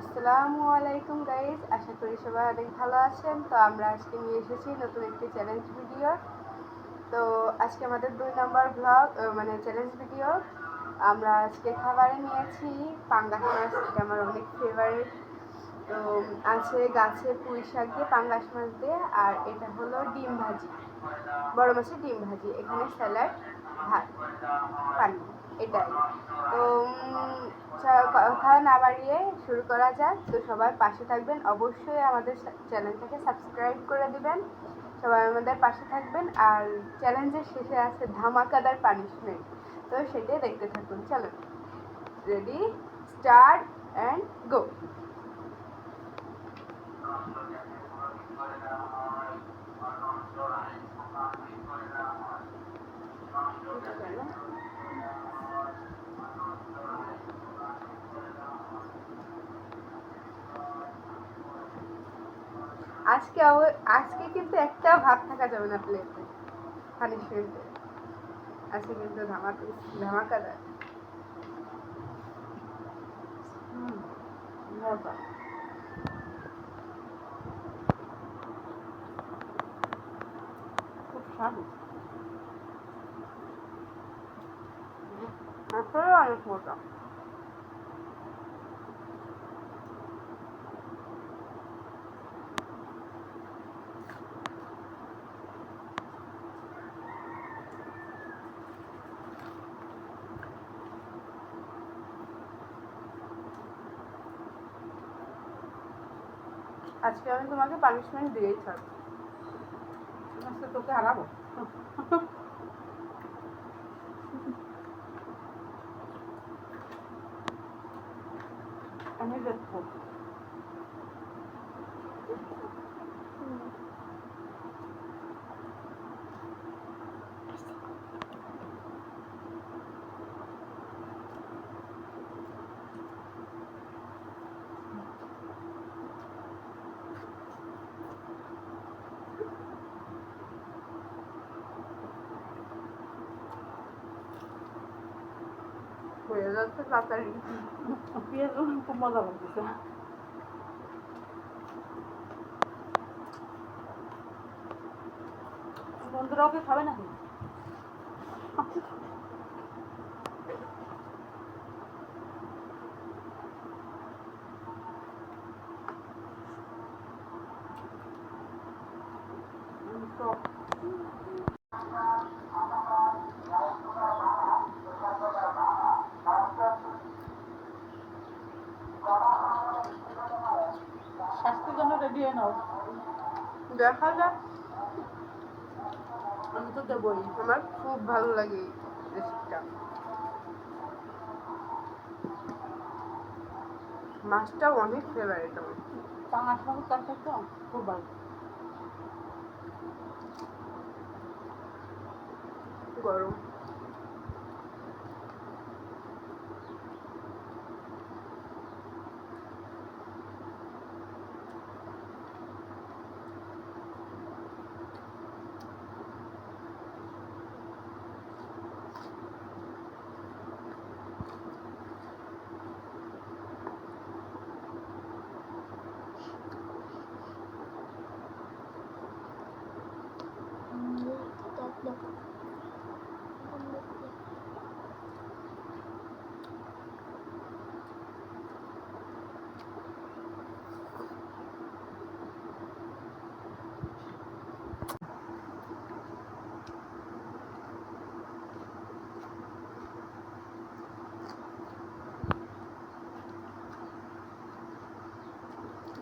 আসসালামু আলাইকুম গাইজ, আশা করি সবাই অনেক ভালো আছেন। তো আমরা আজকে নিয়ে এসেছি নতুন একটি চ্যালেঞ্জ ভিডিও। তো আজকে আমাদের 2 নম্বর ব্লগ মানে চ্যালেঞ্জ ভিডিও। আমরা আজকে খাবারে নিয়েছি পাঙ্গাস মাছ, এটা আমার অনেক ফেভারিট। তো আছে গাছে পুঁই শাক দিয়ে পাঙ্গাস মাছ দিয়ে, আর এটা হলো ডিম ভাজি, বড় মাছের ডিম ভাজি, এখানে স্যালাড, ভাত, পানি, এটাই। তো কথা না বাড়িয়ে শুরু করা যাক। তো সবাই পাশে থাকবেন, অবশ্যই আমাদের চ্যানেলটাকে সাবস্ক্রাইব করে দিবেন, সবাই আমাদের পাশে থাকবেন। আর চ্যালেঞ্জের শেষে আছে ধামাকাদার পানিশমেন্ট, তো সেটাই দেখতে থাকুন। চলো, রেডি, স্টার্ট অ্যান্ড গো। আজকে কিন্তু একটা ভাত থাকা যাবে না প্লেটে, পানিশমেন্টে। আজকে কিন্তু ধামাকাদার। মজা, খুব স্বাদু, আসলে অনেক মজা। আজকে আমি তোমাকে পানিশমেন্ট দিয়েই ছাড়বো। আজকে তোকে হারাবো। আমি দেখবো। হয়ে যাচ্ছে তাড়াতাড়ি। পেঁয়াজ খুব মজা লাগতেছে। বন্ধুরা ওকে খাবে নাকি? স্বাস্থ্যের জন্য রেডি হয়ে নাও, দেখা যাক। আমি তো দেবই, আমার খুব ভালো লাগে এই রেসিপিটা। মাছটাও অনেক ফেভারিট আমার, পাঙাশ মাছের তরকারি তো খুব ভালো, গরম।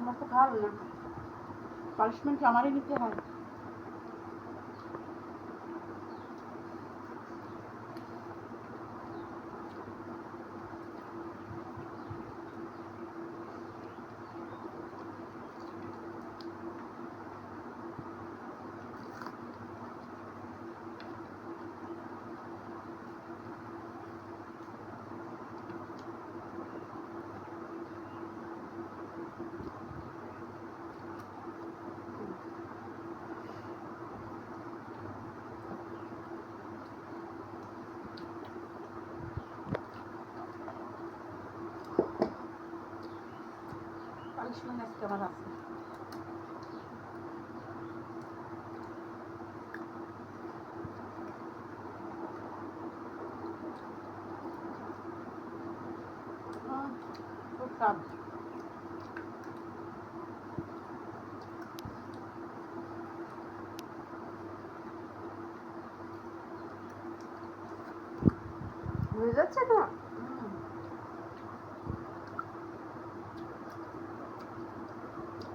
আমার তো ভালো না, পানিশমেন্ট আমারই নিতে হয়। পানিশমেন্ট আজকে আমার আছে। খুব স্বাদ। বুঝে যাচ্ছে তোমার?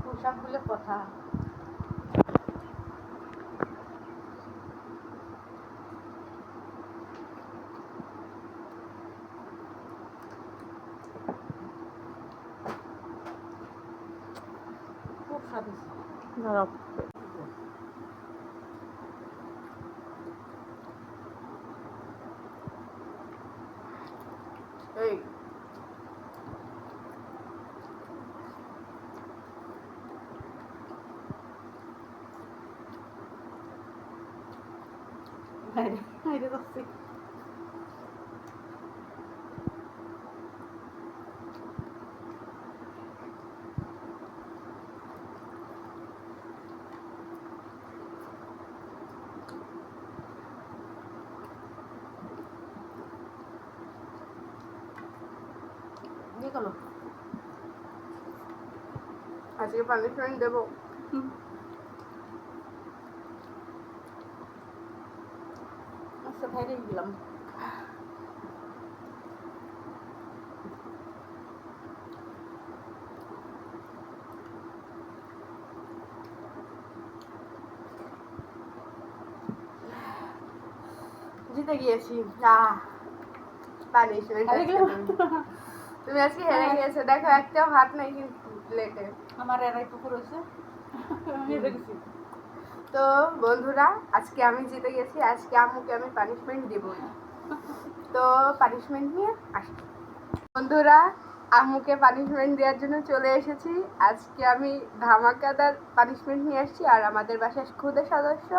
পোশাক বলে কথা। খুব স্বাদ হয়েছে। দাঁড়াও। এই বাইরে যাচ্ছি। দিয়ে গেল। আজকে পানিশমেন্ট দেবো। আচ্ছা বাইরে গেলাম। জিতে গিয়েছি। পানিশমেন্ট হেরে গেলাম। তুমি আজকে হেরে গিয়েছো। দেখো একটাও ভাত নাই কিন্তু প্লেটে। আমার এরাই পুকুর হয়েছে। আমি হেরে গেছি। তো বন্ধুরা, আজকে আমি জিতে গেছি। আজকে আম্মুকে আমি পানিশমেন্ট দেবই। তো পানিশমেন্ট নিয়ে আসছি। বন্ধুরা, আম্মুকে পানিশমেন্ট দেওয়ার জন্য চলে এসেছি। আজকে আমি ধামাকাদার পানিশমেন্ট নিয়ে আসছি। আর আমাদের বাসার খুদে সদস্য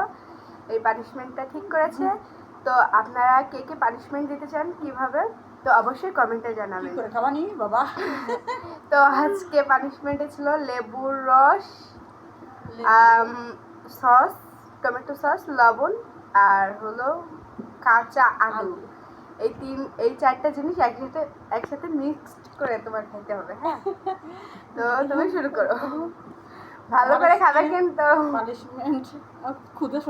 এই পানিশমেন্টটা ঠিক করেছে। তো আপনারা কে কে পানিশমেন্ট দিতে চান কিভাবে, তো অবশ্যই কমেন্টে কি জানাবেন। করে খাওয়ানি বাবা? তো আজকে পানিশমেন্টে ছিল লেবুর রস, সস, টমেটো সস, লবণ, আর হলো কাঁচা আলু। এই চারটা জিনিস একসাথে মিক্সড করে তোমার খেতে হবে। হ্যাঁ, তো তুমি শুরু করো। ভালো করে খাবে কিন্তু। পানিশমেন্ট খুদে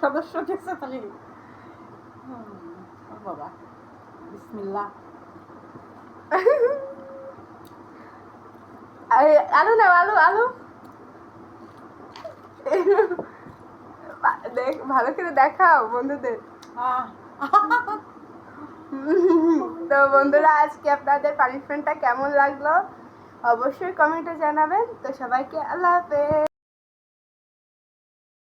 সদস্য গেছে তাহলে। ও বাবা, বিসমিল্লাহ। আলু নাও, আলু আলু। দেখ, ভালো করে দেখাও বন্ধুদের। তো বন্ধুরা, আজকে আপনাদের পানিশমেন্টটা কেমন লাগলো অবশ্যই কমেন্টে জানাবেন। তো সবাইকে আল্লাহ হাফেজ।